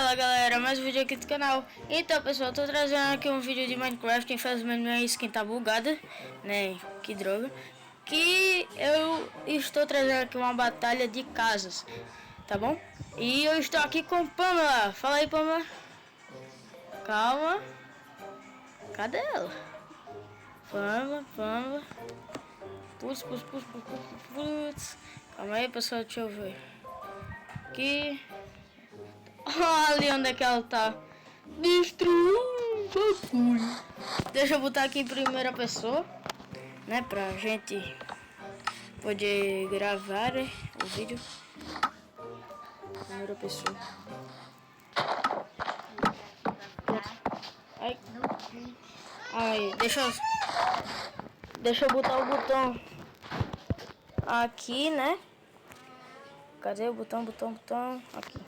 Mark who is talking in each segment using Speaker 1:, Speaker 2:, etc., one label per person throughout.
Speaker 1: Fala galera, mais um vídeo aqui do canal. Então pessoal, tô trazendo aqui um vídeo de Minecraft. Infelizmente minha skin tá bugada, né? Que droga. Que eu estou trazendo aqui uma batalha de casas, tá bom? E eu estou aqui com Pamela. Fala aí, Pamela. Calma. Cadê ela? Pamela. Putz. Calma aí pessoal, deixa eu ver. Aqui. Olha ali onde é que ela tá. Destruindo bagulho. Deixa eu botar aqui em primeira pessoa, né? Pra gente poder gravar o vídeo. Primeira pessoa. Aí, deixa eu botar o botão aqui, né? Cadê o botão? Aqui.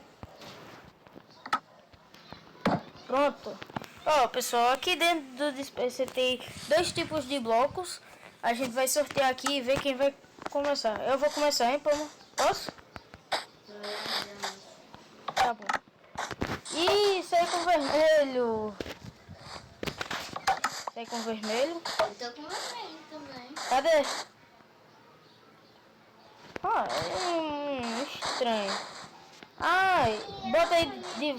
Speaker 1: Pronto. Ó, pessoal, aqui dentro do dispenser tem dois tipos de blocos. A gente vai sortear aqui e ver quem vai começar. Eu vou começar, hein, Pama? Posso? Tá bom. Ih, sai com vermelho. Sai com vermelho.
Speaker 2: Eu tô com vermelho também.
Speaker 1: Cadê? Ah, estranho. Ai, bota aí de...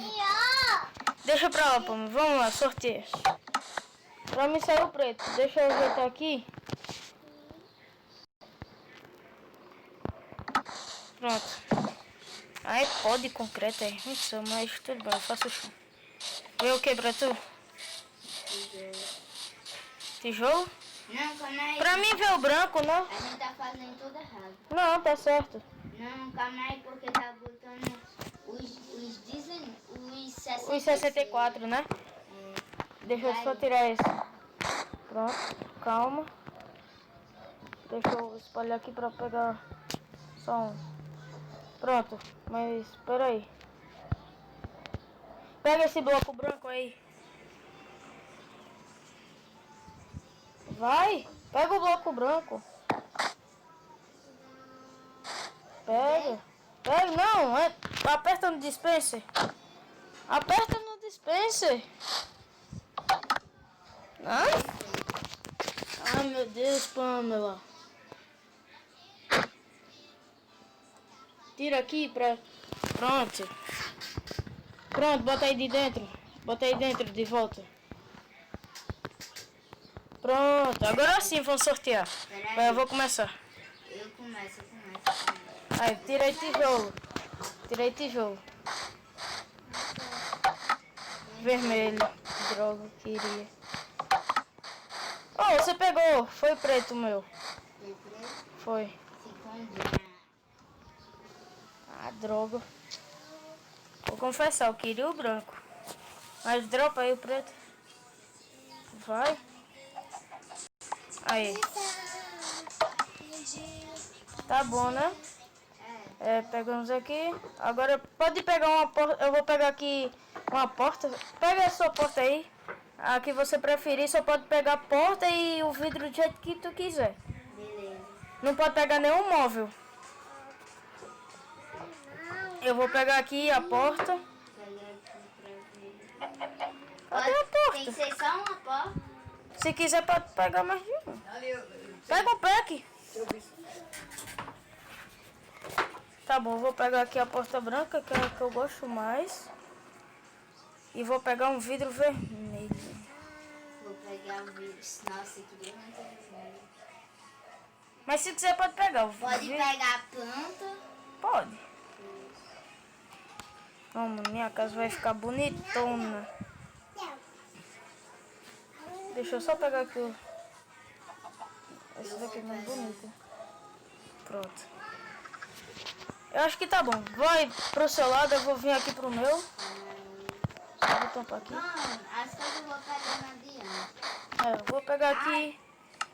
Speaker 1: Deixa pra lá, Pama. Vamos lá, sorteio. Pra mim saiu preto. Deixa eu ajeitar aqui. Pronto. Ai, pó de concreto aí. Isso, mas tudo bem, eu faço o chão. Vê o que pra tu? Tijolo?
Speaker 2: Não, calma aí.
Speaker 1: Pra mim vê o branco, né?
Speaker 2: A gente tá fazendo tudo errado.
Speaker 1: Não, tá certo.
Speaker 2: Não, calma aí, porque tá botando os
Speaker 1: 64, né? Deixa eu só tirar esse. Pronto, calma. Deixa eu espalhar aqui pra pegar só um. Pronto, mas espera aí. Pega esse bloco branco aí. Vai, pega o bloco branco. Pega, não, aperta no dispenser. Aperta no dispenser. Ai, meu Deus, Pamela. Tira aqui pra... Pronto, bota aí de dentro. Bota aí dentro de volta. Pronto, agora sim vamos sortear. Vai, eu vou começar.
Speaker 2: Eu começo.
Speaker 1: Aí, tirei tijolo. Vermelho. Droga, queria. Oh, você pegou. Foi preto o meu.
Speaker 2: Foi preto?
Speaker 1: Foi.
Speaker 2: Se combina.
Speaker 1: Ah, droga. Vou confessar, eu queria o branco. Mas dropa aí o preto. Vai. Aí. Tá bom, né? Pegamos aqui. Agora pode pegar uma porta. Eu vou pegar aqui uma porta. Pega a sua porta aí. A que você preferir. Só pode pegar a porta e o vidro do jeito que tu quiser.
Speaker 2: Beleza.
Speaker 1: Não pode pegar nenhum móvel. Eu vou pegar aqui a porta. Cadê a porta?
Speaker 2: Tem que ser só uma porta.
Speaker 1: Se quiser pode pegar mais de um. Pega o pack. Tá bom, vou pegar aqui a porta branca, que é a que eu gosto mais. E vou pegar um vidro vermelho.
Speaker 2: Vou pegar o vírus. Nossa, que muito vermelho.
Speaker 1: Mas se quiser pode pegar o
Speaker 2: Pode
Speaker 1: vidro.
Speaker 2: pegar a planta.
Speaker 1: Pode. Vamos, minha casa vai ficar bonitona. Deixa eu só pegar aqui o... Esse daqui é mais bonito. Pronto. Eu acho que tá bom. Vai pro seu lado, eu vou vir aqui pro meu. Só vou tampar aqui.
Speaker 2: Não, as coisas eu vou pegar na Diana.
Speaker 1: Eu vou pegar aqui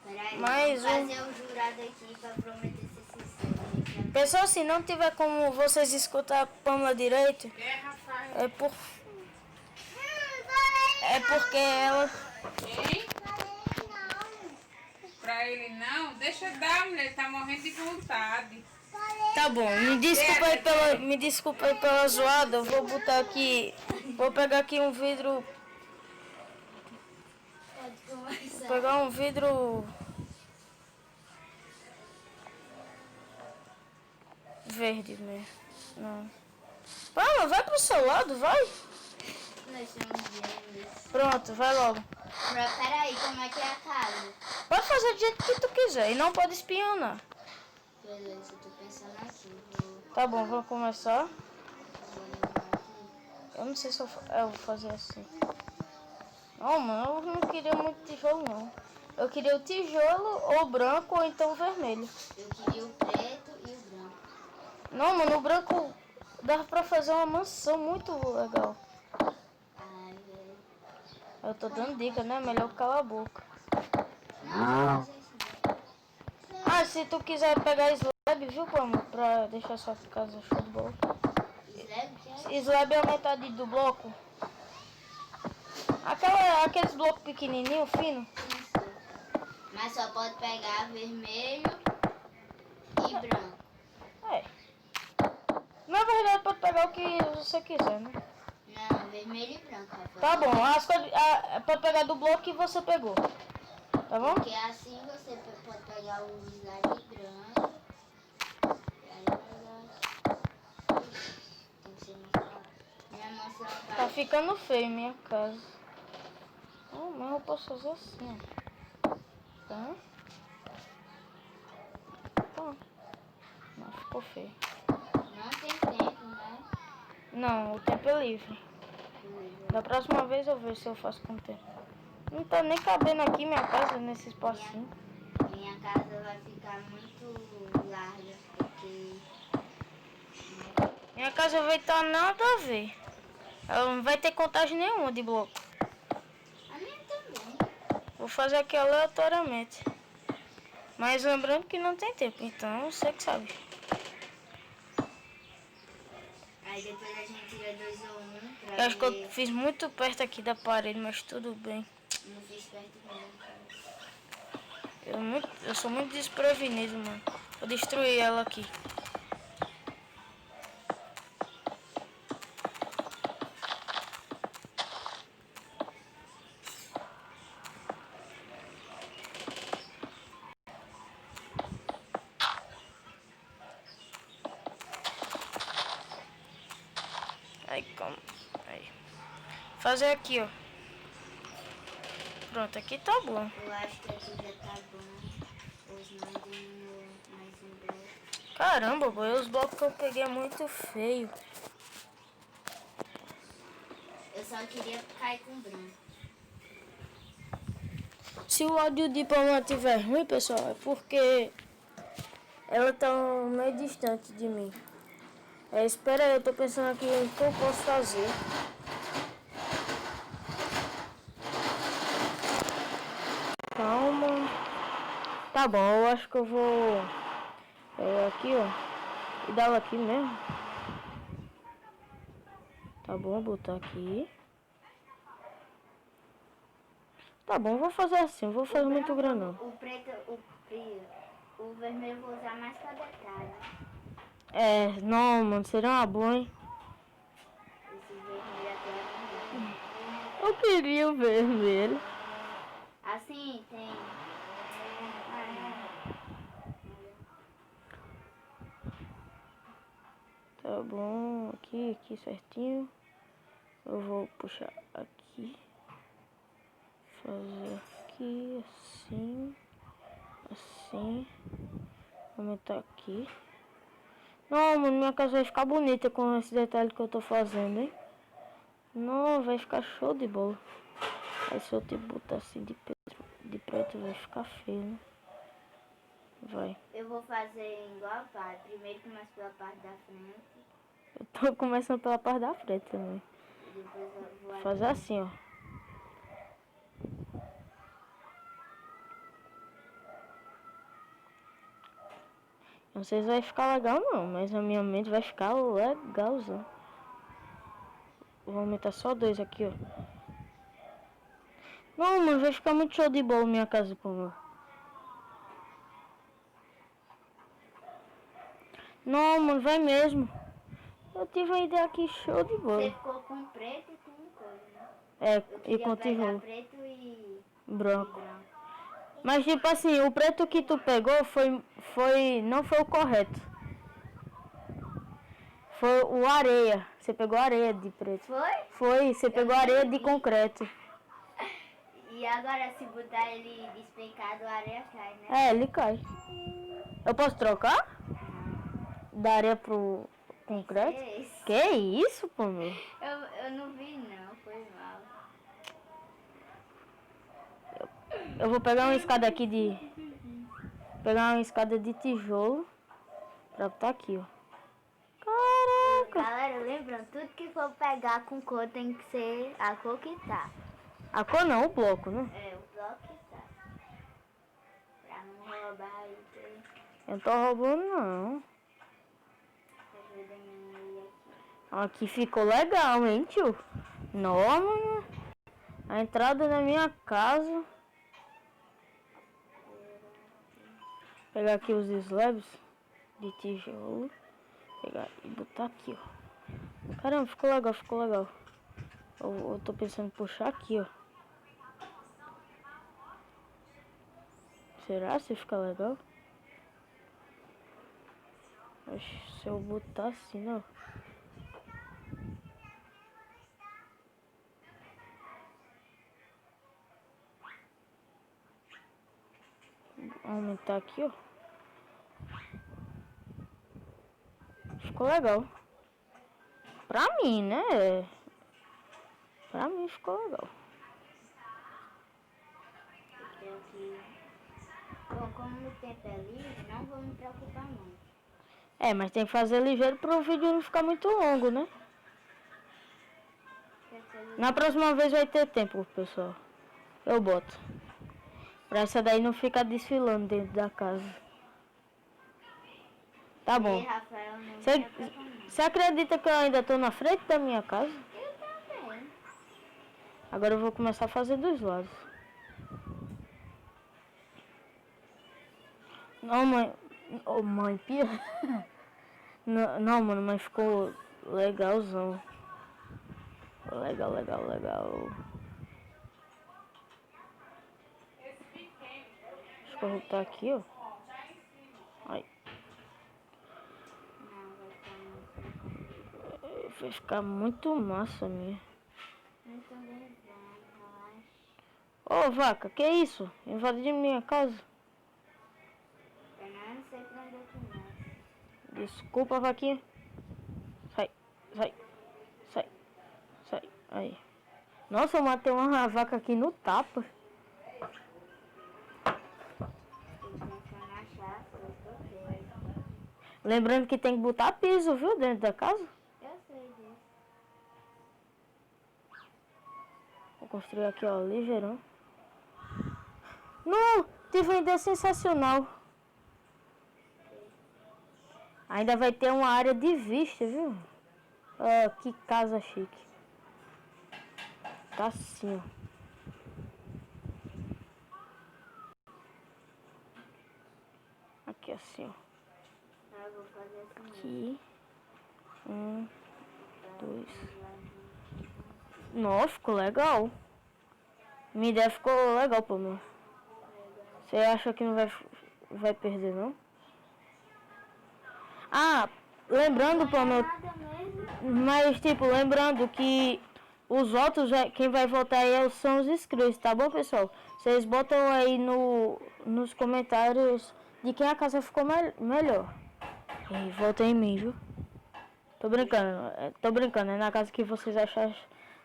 Speaker 2: Peraí,
Speaker 1: mais
Speaker 2: vou
Speaker 1: um.
Speaker 2: fazer um jurado aqui pra prometer ser sincero.
Speaker 1: Pessoal, se não tiver como vocês escutar a Pamela direito, é porque ela...
Speaker 3: Pra ele não, deixa dar, mulher, ele tá morrendo de vontade.
Speaker 1: Tá bom, me desculpa aí pela zoada, eu vou botar aqui Vou pegar aqui um vidro.
Speaker 2: Pode
Speaker 1: Vou
Speaker 2: começar.
Speaker 1: pegar um vidro verde mesmo. Não. Vai pro seu lado, vai.
Speaker 2: Nós somos gêmeos.
Speaker 1: Pronto, vai logo.
Speaker 2: Peraí, como é que é a casa?
Speaker 1: Pode fazer do jeito que tu quiser e não pode espionar.
Speaker 2: Beleza, eu tô pensando aqui.
Speaker 1: Tá bom, vou começar.
Speaker 2: Vou limpar aqui.
Speaker 1: Eu não sei se eu vou fazer assim. Não, mano, eu não queria muito tijolo, não. Eu queria o tijolo ou branco ou então o vermelho.
Speaker 2: Eu queria o preto e o branco.
Speaker 1: Não, mano, o branco dá pra fazer uma mansão muito legal.
Speaker 2: Ai, velho.
Speaker 1: Eu tô dando dica, né? Melhor calar a boca.
Speaker 2: Não, fazer isso não.
Speaker 1: Ah, se tu quiser pegar slab, viu, Pamo? Pra deixar sua casa show de bola.
Speaker 2: Slab, que é?
Speaker 1: Slab é a metade do bloco. Aqueles blocos pequenininhos, finos.
Speaker 2: Isso. Mas só pode pegar vermelho e branco.
Speaker 1: É. Na verdade, pode pegar o que você quiser, né?
Speaker 2: Não, vermelho e branco, Rafael.
Speaker 1: Tá bom, pode pegar do bloco que você pegou. Tá bom?
Speaker 2: Porque assim você pode pegar o slab branco. E aí pegar. Tem que ser mais claro. Minha mansão
Speaker 1: Tá
Speaker 2: vai.
Speaker 1: ficando feio minha casa. Oh, mas eu posso fazer assim, ó. Tá? Tá. Não, ficou feio.
Speaker 2: Não tem tempo, né?
Speaker 1: Não, o tempo é livre.
Speaker 2: Beleza.
Speaker 1: Da próxima vez eu vejo se eu faço com tempo. Não tá nem cabendo aqui minha casa nesse espacinho.
Speaker 2: Minha casa vai ficar muito larga, porque
Speaker 1: Minha casa vai estar nada a ver. Ela não vai ter contagem nenhuma de bloco.
Speaker 2: a minha também.
Speaker 1: Vou fazer aqui aleatoriamente. Mas lembrando que não tem tempo, então você que sabe.
Speaker 2: Aí depois a gente tira 2 ou 1
Speaker 1: Eu
Speaker 2: pra
Speaker 1: acho que eu
Speaker 2: ver.
Speaker 1: fiz muito perto aqui da parede, mas tudo bem.
Speaker 2: Não fiz perto mesmo.
Speaker 1: Eu sou muito desprevenido, mano. Vou destruir ela aqui. Aí, como? Aí. Fazer aqui, ó. Pronto, aqui tá bom.
Speaker 2: Eu acho que aqui já tá bom. Os não diminuiu mais um bloco.
Speaker 1: Caramba, boy, os blocos que eu peguei é muito feio.
Speaker 2: Eu só queria cair com branco.
Speaker 1: Se o áudio de Palma estiver ruim, pessoal, é porque ela tá meio distante de mim. Espera aí, eu tô pensando aqui o que eu posso fazer. Calma. Tá bom, eu acho que eu vou aqui, ó. E dar ela aqui mesmo. Tá bom, botar aqui. Tá bom, vou fazer assim, não vou fazer muito grande não.
Speaker 2: O preto, o vermelho eu vou usar mais pra detalhe.
Speaker 1: Não, mano, seria uma boa, hein?
Speaker 2: Esse vermelho até
Speaker 1: Eu queria o vermelho.
Speaker 2: assim tem.
Speaker 1: Tá bom, aqui certinho. Eu vou puxar aqui. Fazer aqui, assim. Assim. Aumentar aqui. Não, mano, minha casa vai ficar bonita com esse detalhe que eu tô fazendo, hein? Não, vai ficar show de bola. Aí se eu te botar assim de preto vai ficar feio, né? Vai.
Speaker 2: Eu vou fazer igual pai. Primeiro começo pela parte da frente.
Speaker 1: Eu tô começando pela parte da frente também.
Speaker 2: E depois eu vou
Speaker 1: Fazer
Speaker 2: aqui.
Speaker 1: assim, ó. Não sei se vai ficar legal não, mas a minha mente vai ficar legalzão. Vou aumentar só 2 aqui, ó. Não, mano, vai ficar muito show de bola minha casa, pô, mano. Não, mano, vai mesmo. Eu tive uma ideia aqui show de bola.
Speaker 2: Você ficou com preto e com
Speaker 1: É,
Speaker 2: Eu
Speaker 1: e
Speaker 2: queria
Speaker 1: com
Speaker 2: pegar
Speaker 1: tijolo
Speaker 2: preto e
Speaker 1: branco.
Speaker 2: branco.
Speaker 1: Mas tipo assim, o preto que tu pegou não foi o correto. Foi o areia. Você pegou areia de preto.
Speaker 2: Foi?
Speaker 1: Foi, você pegou
Speaker 2: nem
Speaker 1: areia de
Speaker 2: vi.
Speaker 1: concreto.
Speaker 2: E agora se botar ele despecado, a areia cai, né?
Speaker 1: É, ele cai. Eu posso trocar?
Speaker 2: Não.
Speaker 1: Da areia pro concreto?
Speaker 2: Esse.
Speaker 1: Que isso, pô, meu?
Speaker 2: Eu não vi não, foi mal.
Speaker 1: Eu vou pegar uma escada aqui de... Pegar uma escada de tijolo pra botar aqui, ó. Caraca!
Speaker 2: Galera, lembrando, tudo que for pegar com cor tem que ser a cor que tá.
Speaker 1: A cor não, o bloco, né?
Speaker 2: É, o bloco que tá. Pra não roubar e ter.
Speaker 1: Eu não tô roubando, não.
Speaker 2: Ajuda a minha aí aqui.
Speaker 1: Aqui ficou legal, hein, tio? Não, mano. A entrada da minha casa. Pegar aqui os slabs de tijolo. Pegar e botar aqui, ó. Caramba, ficou legal, ficou legal. Eu tô pensando em puxar aqui, ó. Será se fica legal? Acho, se eu botar assim, ó. Aumentar aqui, ó. Ficou legal. Pra mim, né? Pra mim ficou legal.
Speaker 2: Porque aqui. Bom, como o tempo é livre, não vou me preocupar muito.
Speaker 1: É, mas tem que fazer ligeiro para o vídeo não ficar muito longo, né? Na próxima vez vai ter tempo, pessoal. Eu boto. Pra essa daí não ficar desfilando dentro da casa. Tá bom.
Speaker 2: E Rafael, não me preocupa não.
Speaker 1: Você acredita que eu ainda tô na frente da minha casa?
Speaker 2: Eu também.
Speaker 1: Agora eu vou começar a fazer dos lados. Não, mãe. Oh, mãe, pia. Não, mano, mas ficou legalzão. Legal, legal, legal. Acho que eu vou botar aqui, ó. Ai.
Speaker 2: Não, vai ficar muito.
Speaker 1: Vai ficar muito massa, minha.
Speaker 2: Eu também vou, relaxa.
Speaker 1: Ô, vaca, que isso? Invadindo minha casa.
Speaker 2: Eu não sei pra onde eu começo.
Speaker 1: Desculpa, vaquinha. Sai, sai, sai, sai. Aí. Nossa, eu matei uma vaca aqui no tapa.
Speaker 2: Tô tentando achar as coisas que eu quero.
Speaker 1: Lembrando que tem que botar piso, viu, dentro da casa.
Speaker 2: Eu sei disso.
Speaker 1: Vou construir aqui, ó, ligeirão. Não, tive uma ideia sensacional. Ainda vai ter uma área de vista, viu? Ah, que casa chique. Tá assim, ó. Aqui assim, ó.
Speaker 2: Eu vou fazer assim mesmo.
Speaker 1: Aqui. 1, 2. Nossa, ficou legal. Minha ideia ficou legal, pô, meu. Você acha que não vai perder, não? Ah, lembrando, pô, meu.
Speaker 2: Nada mesmo.
Speaker 1: Mas, tipo, lembrando que os votos, quem vai votar aí são os inscritos, tá bom, pessoal? Vocês botam aí nos comentários de quem a casa ficou melhor. E votem em mim, viu? Tô brincando, é na casa que vocês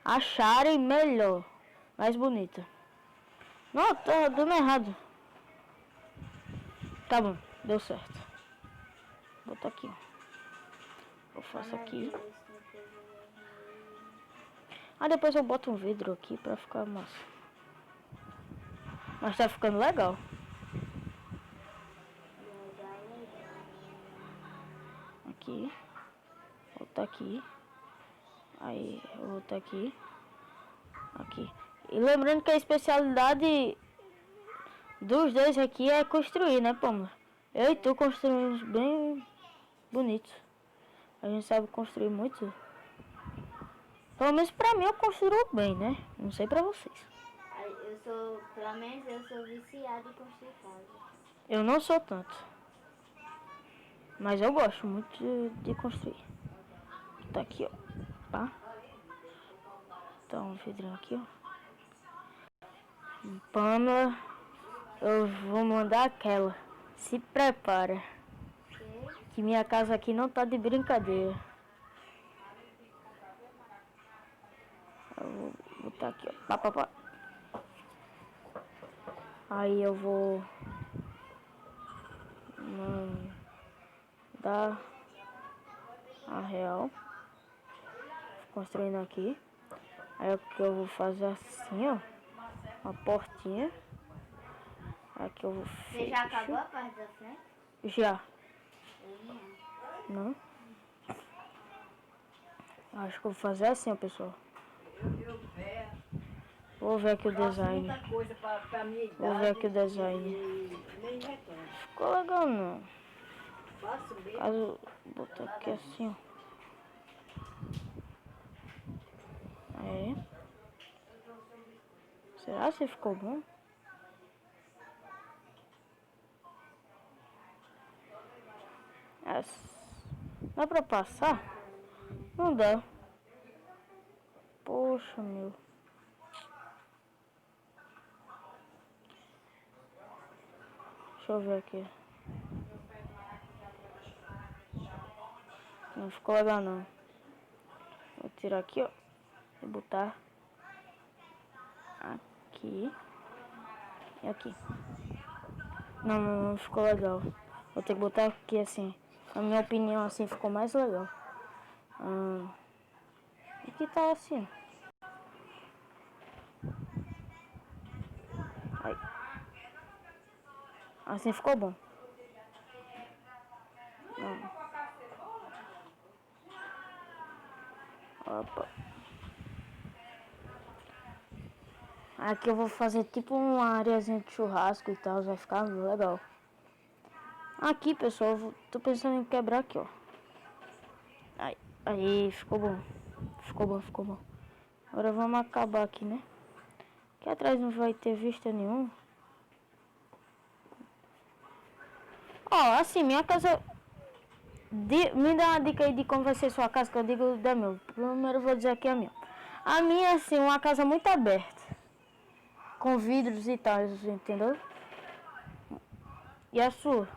Speaker 1: acharem melhor, mais bonita. Não, tá dando errado. Tá bom, deu certo. Vou botar aqui, ó. Eu faço aqui. Ah, depois eu boto um vidro aqui pra ficar massa. Mas tá ficando legal. Aqui. Vou botar aqui. Aí, eu vou botar aqui. Aqui. E lembrando que a especialidade dos dois aqui é construir, né, Pâmela? Eu e tu construímos bem bonito. A gente sabe construir muito. Pelo menos pra mim eu construo bem, né? Não sei pra vocês.
Speaker 2: Pelo menos eu sou viciada em construir casa.
Speaker 1: Eu não sou tanto. Mas eu gosto muito de construir. Tá aqui, ó. Tá? Tá um vidrinho aqui, ó. Pamela, eu vou mandar aquela. Se prepara. Que minha casa aqui não tá de brincadeira. Eu vou botar aqui, ó. Pá, pá, pá. Aí eu vou dar a real. Construindo aqui. Aí o que eu vou fazer assim, ó. Uma portinha. Aqui eu vou fechar.
Speaker 2: Você já acabou a parte da frente?
Speaker 1: Já. Não? Acho que eu vou fazer assim, ó, pessoal. Vou ver aqui o design. Vou ver aqui o design. Ficou legal, não. Caso botar aqui assim, ó. É. Será que ficou bom? É. Dá pra passar? Não dá. Poxa, meu. Deixa eu ver aqui. Não ficou legal, não. Vou tirar aqui, ó. E botar aqui. E aqui. Não ficou legal. Vou ter que botar aqui assim. Na minha opinião, assim ficou mais legal. Aqui tá assim. Aí. Assim ficou bom. Opa. Aqui eu vou fazer tipo uma areazinha de churrasco e tal. Vai ficar legal. Aqui, pessoal, eu tô pensando em quebrar aqui, ó. Aí, ficou bom. Ficou bom. Agora vamos acabar aqui, né? Aqui atrás não vai ter vista nenhuma. Ó, assim, minha casa... Me dá uma dica aí de como vai ser sua casa, que eu digo da minha. Primeiro eu vou dizer aqui a minha. A minha, assim, uma casa muito aberta. Com vidros e tal, entendeu? E a sua?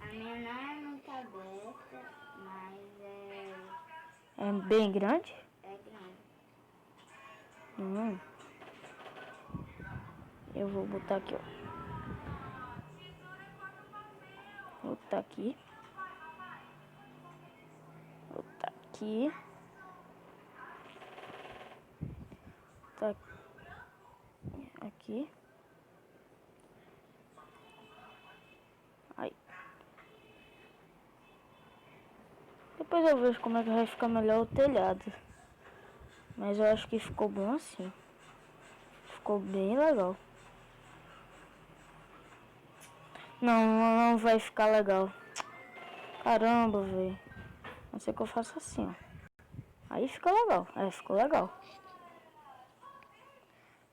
Speaker 2: A minha não é muito aberta, mas
Speaker 1: É bem grande?
Speaker 2: é grande.
Speaker 1: Eu vou botar aqui, ó. Vou botar aqui. Vou botar aqui. Tá aqui. Aí. Depois eu vejo como é que vai ficar melhor o telhado. Mas eu acho que ficou bom assim. Ficou bem legal. Não vai ficar legal. Caramba, velho. Não sei o que eu faço assim, ó. Aí fica legal. É, ficou legal.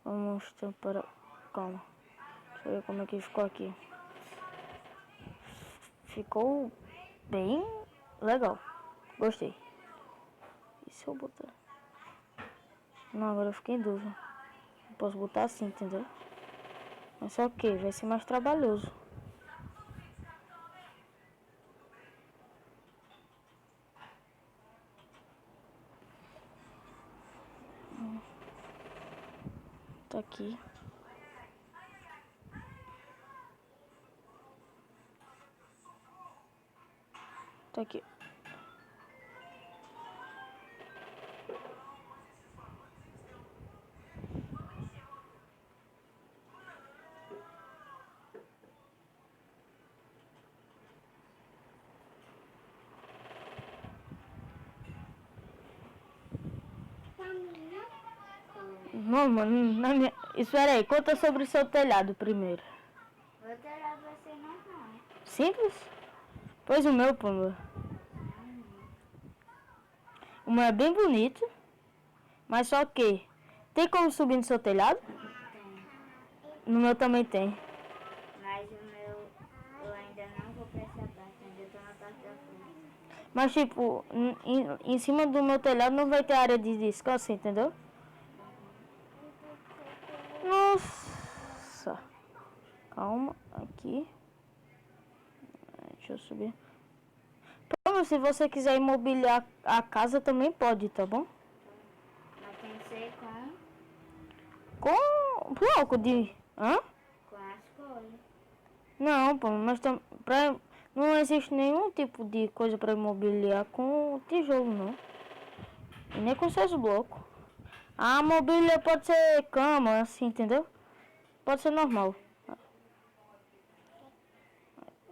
Speaker 1: Vamos para... Calma. Deixa eu ver como é que ficou aqui. Ficou bem legal. Gostei. E se eu botar... Não, agora eu fiquei em dúvida. Eu posso botar assim, entendeu? Mas só que vai ser mais trabalhoso. Tá aqui. Tá aqui. Não, mano, na minha... Espera aí, conta sobre o seu telhado primeiro.
Speaker 2: Meu telhado vai ser normal.
Speaker 1: Simples? Pois o meu, pô. O meu é bem bonito. Mas só que... Tem como subir no seu telhado?
Speaker 2: Tem.
Speaker 1: No meu também tem.
Speaker 2: Mas o meu, eu ainda não vou pra essa parte, ainda tô na parte da frente.
Speaker 1: Mas tipo, em cima do meu telhado não vai ter área de descanso, entendeu? Nossa. Calma, aqui. Deixa eu subir. Então, se você quiser imobiliar a casa também pode, tá bom?
Speaker 2: Mas tem que ser
Speaker 1: Com bloco de... Hã?
Speaker 2: com as cores.
Speaker 1: Não, pô, mas não existe nenhum tipo de coisa para imobiliar com tijolo, não. E nem com seus blocos. A mobília pode ser cama, assim, entendeu? Pode ser normal.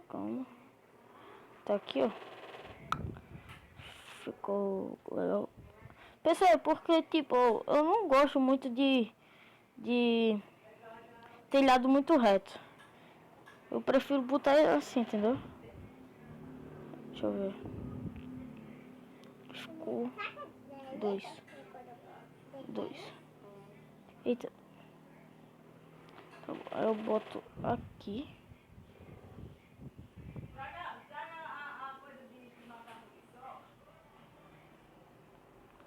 Speaker 1: Calma. Tá aqui, ó. Ficou legal. Pessoal, porque, tipo, eu não gosto muito de telhado muito reto. Eu prefiro botar assim, entendeu? Deixa eu ver. Ficou 2. Eita. Aí eu boto aqui.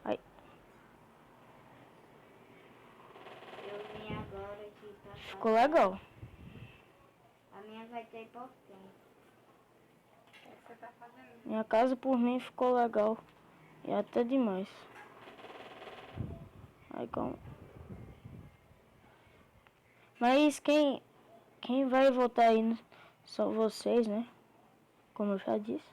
Speaker 1: Aí.
Speaker 2: Eu vim agora aqui pra cá.
Speaker 1: Ficou legal.
Speaker 2: A minha vai ter portão.
Speaker 3: O que você tá fazendo?
Speaker 1: Minha casa por mim ficou legal. E até demais. Aí calma. Mas quem vai votar aí são vocês, né? Como eu já disse.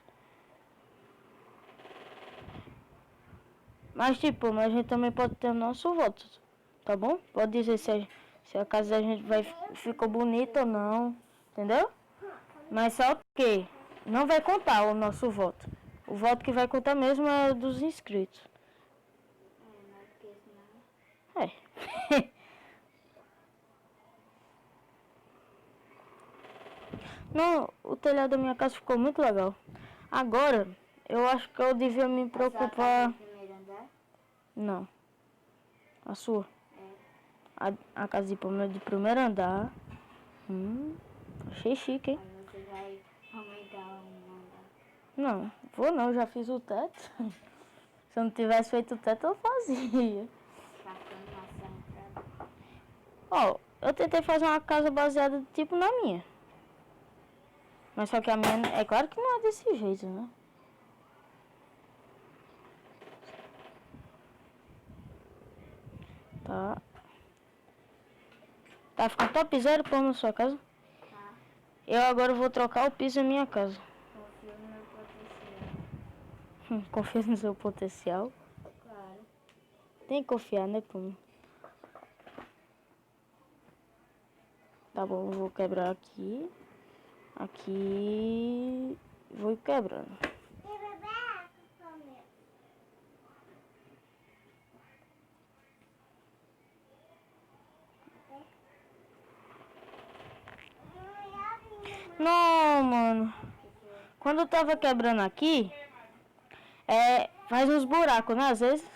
Speaker 1: Mas tipo, a gente também pode ter o nosso voto. Tá bom? Pode dizer se a casa da gente ficou bonita ou não. Entendeu? Mas só que não vai contar o nosso voto. O voto que vai contar mesmo é o dos inscritos.
Speaker 2: Mas porque senão...
Speaker 1: É. Não, o telhado da minha casa ficou muito legal. Agora, eu acho que eu devia me preocupar...
Speaker 2: No primeiro andar?
Speaker 1: Não. A sua?
Speaker 2: É.
Speaker 1: A casa de Pamela é de primeiro andar. Achei chique, hein?
Speaker 2: Aí você vai aumentar um andar.
Speaker 1: Não, vou não, já fiz o teto. Se eu não tivesse feito o teto, eu fazia.
Speaker 2: Tá ficando massa entrada.
Speaker 1: Ó, eu tentei fazer uma casa baseada tipo na minha. Mas só que a minha, é claro que não é desse jeito, né? Tá. Tá ficando topzera pô na sua casa?
Speaker 2: Tá?
Speaker 1: Eu agora vou trocar o piso da minha casa.
Speaker 2: Confio no meu potencial.
Speaker 1: Confia no seu potencial.
Speaker 2: Claro.
Speaker 1: Tem que confiar, né, pô? Tá bom, eu vou quebrar aqui. Aqui. Vou ir quebrando. Não, mano. Quando eu tava quebrando aqui, faz uns buracos, né? Às vezes,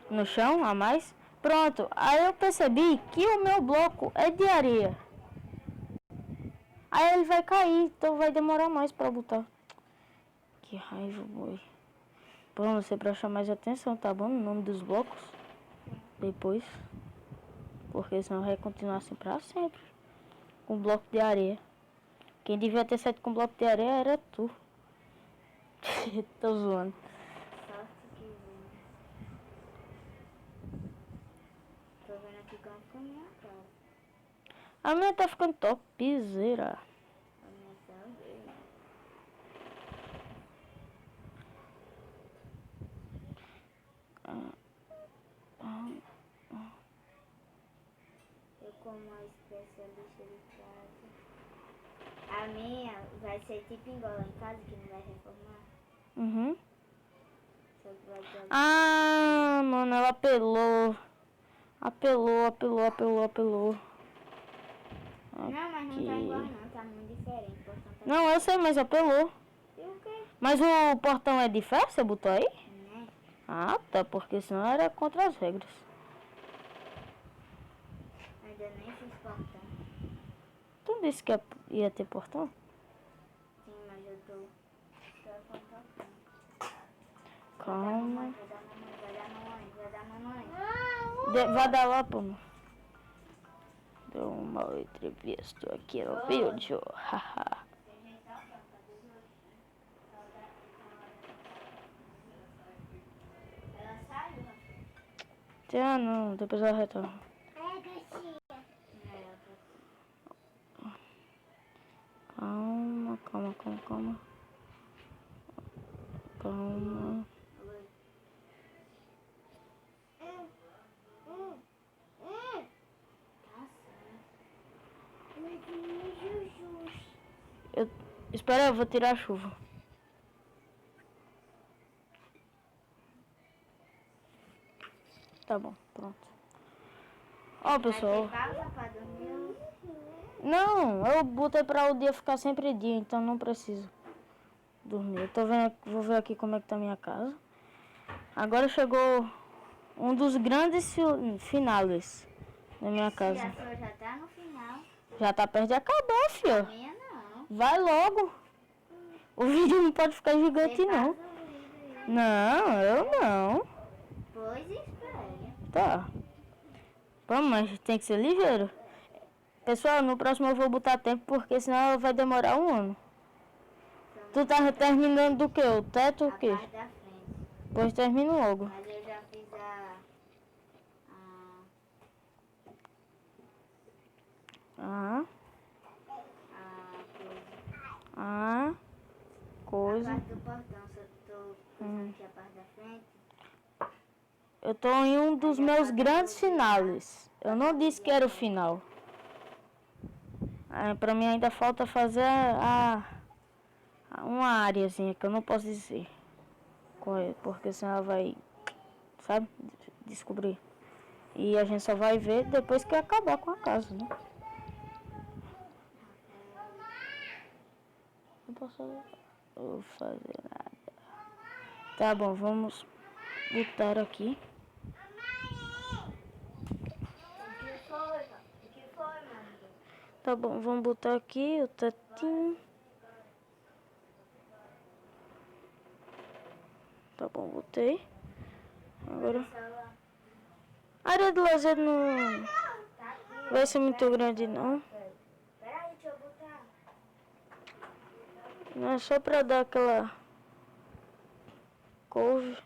Speaker 1: no chão, a mais. Pronto. Aí eu percebi que o meu bloco é de areia. Aí ele vai cair, então vai demorar mais pra botar. Que raiva, boi. Pra você prestar mais atenção, tá bom? No nome dos blocos. Depois. Porque senão vai continuar assim pra sempre. Com bloco de areia. Quem devia ter saído com bloco de areia era tu. Tô zoando.
Speaker 2: Sorte que vem. Tô vendo aqui como ficou a minha casa.
Speaker 1: A minha tá ficando topzera.
Speaker 2: A minha também. Eu como uma especialista de casa. A minha vai ser tipo igual lá em casa, que não vai reformar.
Speaker 1: Uhum.
Speaker 2: Só que vai ter...
Speaker 1: Ah, mano, ela apelou. Apelou.
Speaker 2: Não, mas não tá igual não, tá muito diferente. O portão tá
Speaker 1: Não, eu sei, mas apelou.
Speaker 2: E o quê?
Speaker 1: Mas o portão é de ferro, você botou aí?
Speaker 2: Né?
Speaker 1: Ah, tá, porque senão era contra as regras.
Speaker 2: Ainda nem fiz portão.
Speaker 1: Tu disse que ia ter portão?
Speaker 2: Sim, mas eu tô portão.
Speaker 1: Calma.
Speaker 2: Vai dar mamãe, vai dar mamãe, vai dar mamãe.
Speaker 1: Vai dar lá, pô. Deu uma entrevista aqui no vídeo. Haha.
Speaker 2: Ela saiu,
Speaker 1: Já não, depois ela retorna. Calma, calma, calma, calma. Calma. Espera, eu vou tirar a chuva. Tá bom, pronto. Ó, pessoal.
Speaker 2: Pausa pra dormir.
Speaker 1: Não, eu botei pra o dia ficar sempre dia, então não preciso dormir. Eu tô vendo, vou ver aqui como é que tá a minha casa. Agora chegou um dos grandes finales da minha casa.
Speaker 2: A sua já tá no final.
Speaker 1: Já tá perto de acabar,
Speaker 2: A
Speaker 1: filho.
Speaker 2: minha não.
Speaker 1: Vai logo. O vídeo não pode ficar gigante, não.
Speaker 2: Pausa o vídeo aí.
Speaker 1: Não, eu não.
Speaker 2: Pois espere.
Speaker 1: Tá. Pô, mas tem que ser ligeiro. Pessoal, no próximo eu vou botar tempo, porque senão vai demorar um ano. Tu tá terminando do que? O teto ou o
Speaker 2: A
Speaker 1: quê?
Speaker 2: parte da frente.
Speaker 1: Pois termina logo.
Speaker 2: Mas eu já fiz
Speaker 1: Ah,
Speaker 2: a
Speaker 1: coisa.
Speaker 2: parte do portão. Só tô fazendo aqui a parte da frente.
Speaker 1: Eu tô em um dos meus grandes finales. Eu não disse que era o final. Pra mim ainda falta fazer uma áreazinha que eu não posso dizer qual é, porque senão ela vai, sabe, descobrir. E a gente só vai ver depois que acabar com a casa, né? Não posso fazer nada. Tá bom, vamos botar aqui.
Speaker 2: O que foi, mano?
Speaker 1: Tá bom, vamos botar aqui o tetinho. Tá bom, botei. Agora, a área de lazer não vai ser muito grande, não.
Speaker 2: Peraí, deixa eu botar.
Speaker 1: Não é só pra dar aquela couve.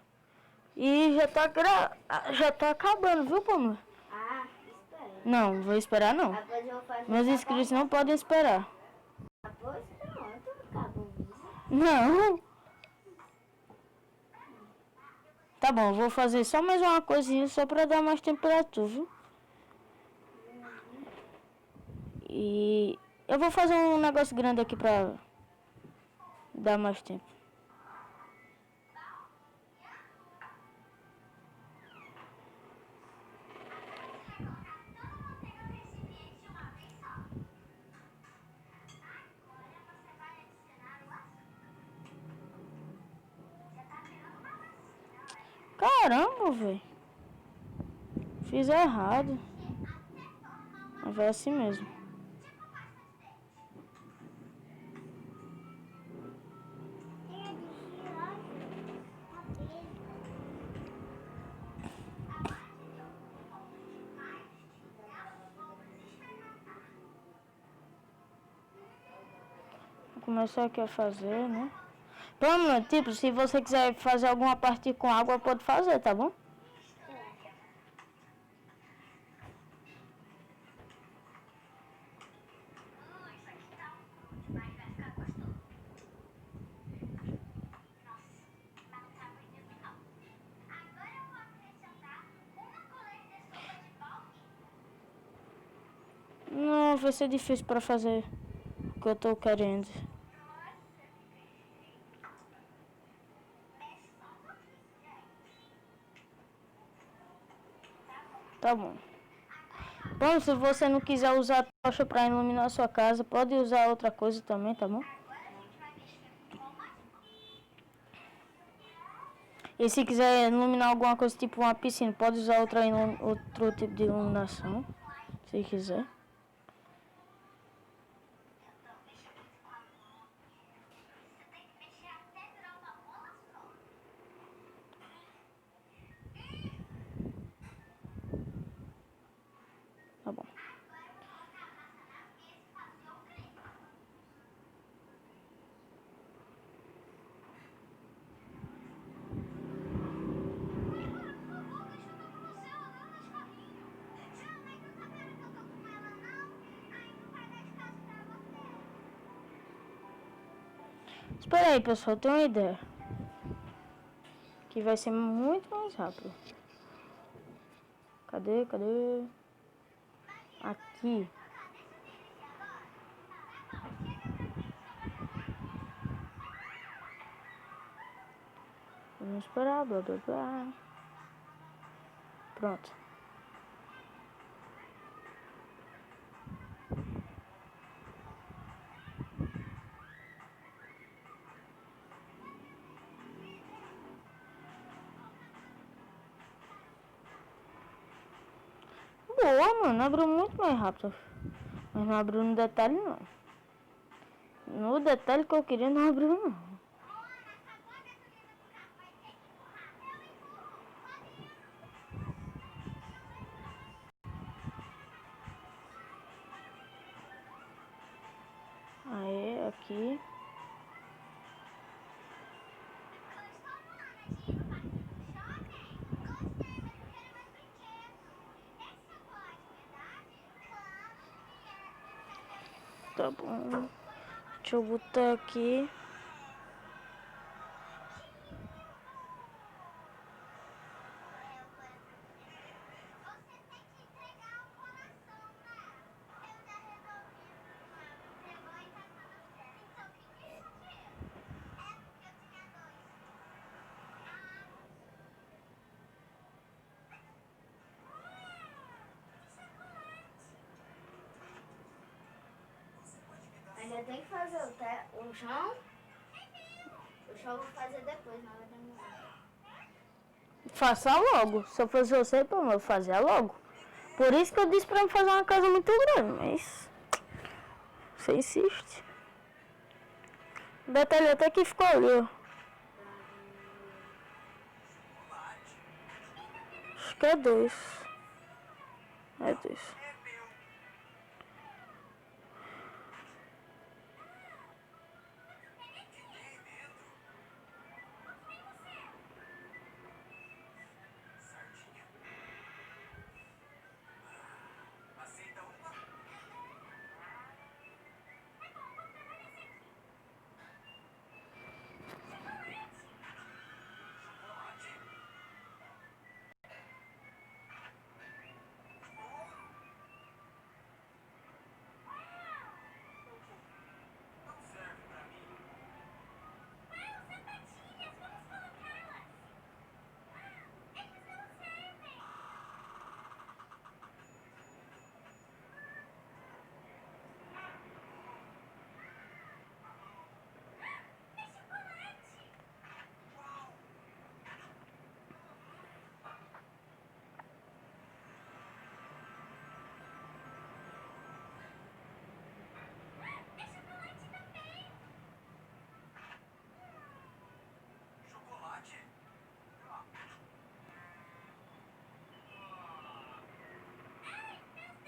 Speaker 1: E já tá acabando, viu, Pamela?
Speaker 2: Ah, espera.
Speaker 1: Não, vou esperar não.
Speaker 2: Depois eu vou fazer.
Speaker 1: Meus inscritos não podem esperar.
Speaker 2: Depois pronto, acabou o vídeo.
Speaker 1: Não. Tá bom, vou fazer só mais uma coisinha só pra dar mais tempo pra tu, viu? E eu vou fazer um negócio grande aqui pra dar mais tempo. Caramba, velho. Fiz errado. Mas vai assim mesmo. Vou começar aqui a fazer, né? Pamela, tipo, se você quiser fazer alguma parte com água, pode fazer, tá bom? Não, vai ser difícil pra fazer o que eu tô querendo. Tá bom. Bom, se você não quiser usar tocha pra iluminar a sua casa, pode usar outra coisa também, tá bom? E E se quiser iluminar alguma coisa, tipo uma piscina, pode usar outro tipo de iluminação, se quiser. Tá bom. Espera aí, pessoal, eu tenho uma ideia. Que vai ser muito mais rápido. Cadê? Aqui. Vamos esperar, blá blá blá. Pronto. Boa, mano, abriu muito mais rápido. Mas não abriu no detalhe, não. No detalhe que eu queria, não abriu, não. Aí, aqui. Tá bom. Deixa eu botar aqui.
Speaker 2: Ainda tem que fazer o chão. O chão eu vou fazer depois, não vai demorar.
Speaker 1: Faça logo. Se eu fosse você, pô, eu fazia logo. Por isso que eu disse pra me fazer uma casa muito grande, mas... Você insiste. O detalhe até que ficou ali, ó. Acho que é 2. É 2.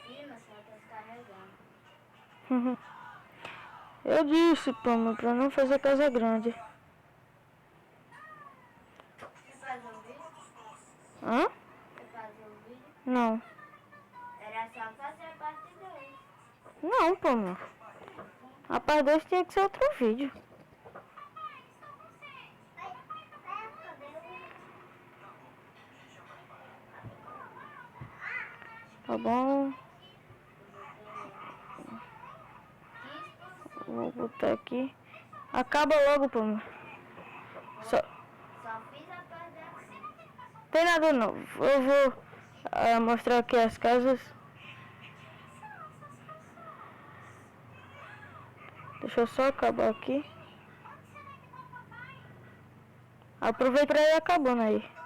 Speaker 2: Ih, mas só tá descarregando.
Speaker 1: Eu disse, pô, pra não fazer casa grande.
Speaker 2: Você faz o vídeo?
Speaker 1: Hã?
Speaker 2: Você faz o vídeo?
Speaker 1: Não.
Speaker 2: Era só fazer a parte 2.
Speaker 1: Não, pô, meu. A parte 2 tinha que ser outro vídeo. Tá bom. Vou botar aqui. Acaba logo, pô, meu. Só...
Speaker 2: Só fiz a parte daqui.
Speaker 1: Tem nada não. Eu vou mostrar aqui as casas. Deixa eu só acabar aqui. Aproveita pra ir acabando aí.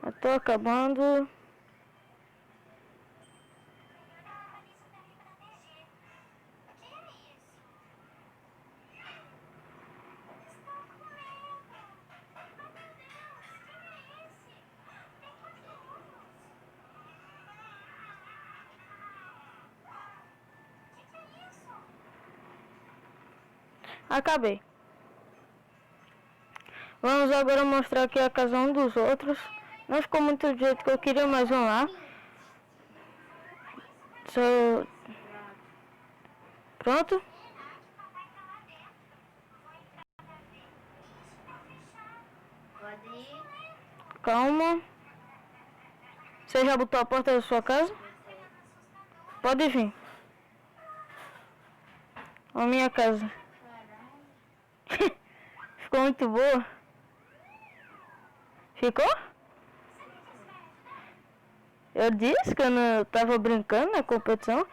Speaker 1: Eu tô acabando. Acabei. Vamos agora mostrar aqui a casa um dos outros. Não ficou muito do jeito que eu queria, mas vamos lá. Pronto?
Speaker 2: Pode ir.
Speaker 1: Calma. Você já botou a porta da sua casa? Pode vir. A minha casa. Ficou muito boa. Ficou? Eu disse que eu não tava brincando na competição.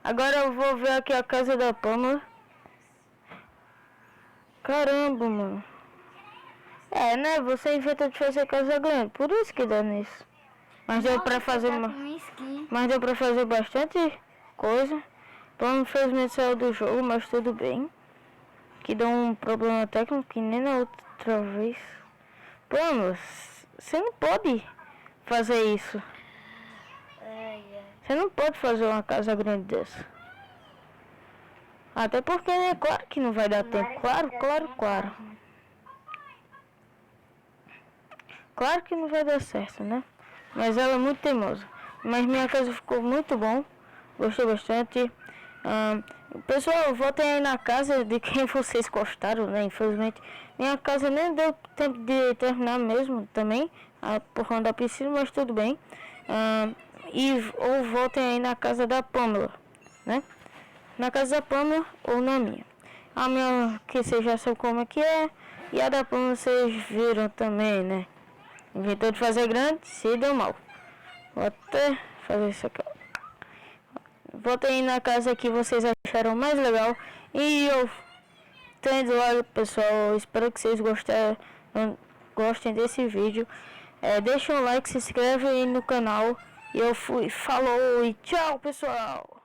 Speaker 1: Agora eu vou ver aqui a casa da Pamela. Caramba, mano. É, né? Você inventa de fazer casa grande. Por isso que dá nisso. Mas deu pra fazer mas deu pra fazer bastante coisa. Pamela infelizmente saiu do jogo, mas tudo bem. Que deu um problema técnico que nem na outra vez. Pamela, você não pode fazer isso. Você não pode fazer uma casa grande dessa. Até porque é claro que não vai dar tempo. Claro. Claro que não vai dar certo, né? Mas ela é muito teimosa. Mas minha casa ficou muito bom. Gostei bastante. Pessoal, votem aí na casa de quem vocês gostaram, né? Infelizmente, minha casa nem deu tempo de terminar mesmo também. Por conta da piscina, mas tudo bem. Ou votem aí na casa da Pamela, né? Na casa da Pamela ou na minha. A minha, que vocês já sabem como é que é. E a da Pamela vocês viram também, né? Inventou de fazer grande, se deu mal. Vou até fazer isso aqui. Votem aí na casa que vocês acharam mais legal. E eu tendo lá, pessoal. Espero que vocês gostem desse vídeo. Deixem um like, se inscrevem aí no canal. E eu fui, falou e tchau, pessoal.